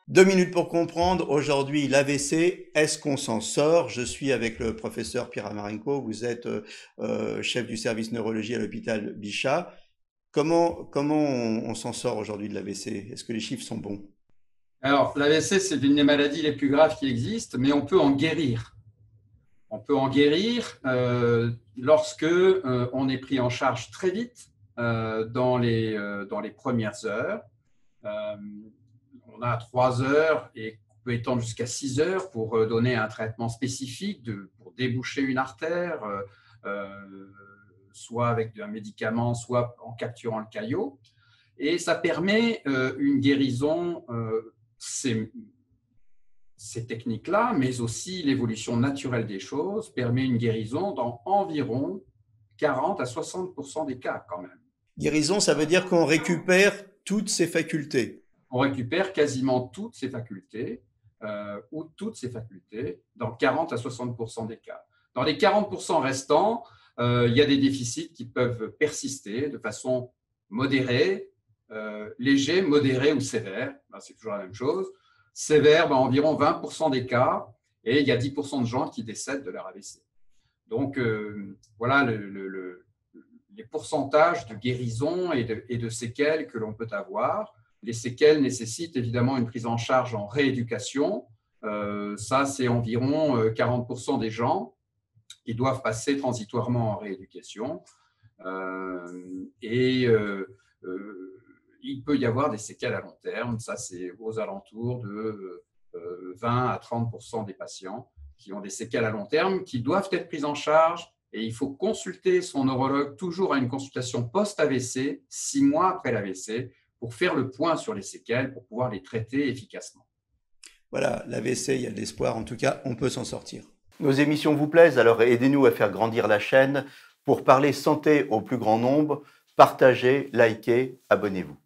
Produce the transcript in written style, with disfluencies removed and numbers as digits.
2 minutes pour comprendre. Aujourd'hui, l'AVC, est-ce qu'on s'en sort? Je suis avec le professeur Pierre Amarenko. Vous êtes chef du service neurologie à l'hôpital Bichat. Comment on s'en sort aujourd'hui de l'AVC? Est-ce que les chiffres sont bons? Alors, l'AVC, c'est l'une des maladies les plus graves qui existent, mais on peut en guérir. On peut en guérir lorsque on est pris en charge très vite dans les premières heures. Euh, on a 3 heures et on peut étendre jusqu'à 6 heures pour donner un traitement spécifique pour déboucher une artère, soit avec un médicament, soit en capturant le caillot. Et ça permet une guérison, ces techniques-là, mais aussi l'évolution naturelle des choses, permet une guérison dans environ 40 à 60% des cas quand même. Guérison, ça veut dire qu'on récupère toutes ses facultés. On récupère quasiment toutes ces facultés ou toutes ces facultés dans 40 à 60% des cas. Dans les 40% restants, il y a des déficits qui peuvent persister de façon modérée, léger, modéré ou sévère. C'est toujours la même chose. Sévère, environ 20% des cas, et il y a 10% de gens qui décèdent de leur AVC. Donc, voilà les pourcentages de guérison et de séquelles que l'on peut avoir. Les séquelles nécessitent évidemment une prise en charge en rééducation. Ça, c'est environ 40% des gens qui doivent passer transitoirement en rééducation. Il peut y avoir des séquelles à long terme. Ça, c'est aux alentours de 20 à 30% des patients qui ont des séquelles à long terme, qui doivent être prises en charge. Et il faut consulter son neurologue toujours à une consultation post-AVC, 6 mois après l'AVC, pour faire le point sur les séquelles, pour pouvoir les traiter efficacement. Voilà, l'AVC, il y a de l'espoir. En tout cas, on peut s'en sortir. Nos émissions vous plaisent, alors aidez-nous à faire grandir la chaîne pour parler santé au plus grand nombre. Partagez, likez, abonnez-vous.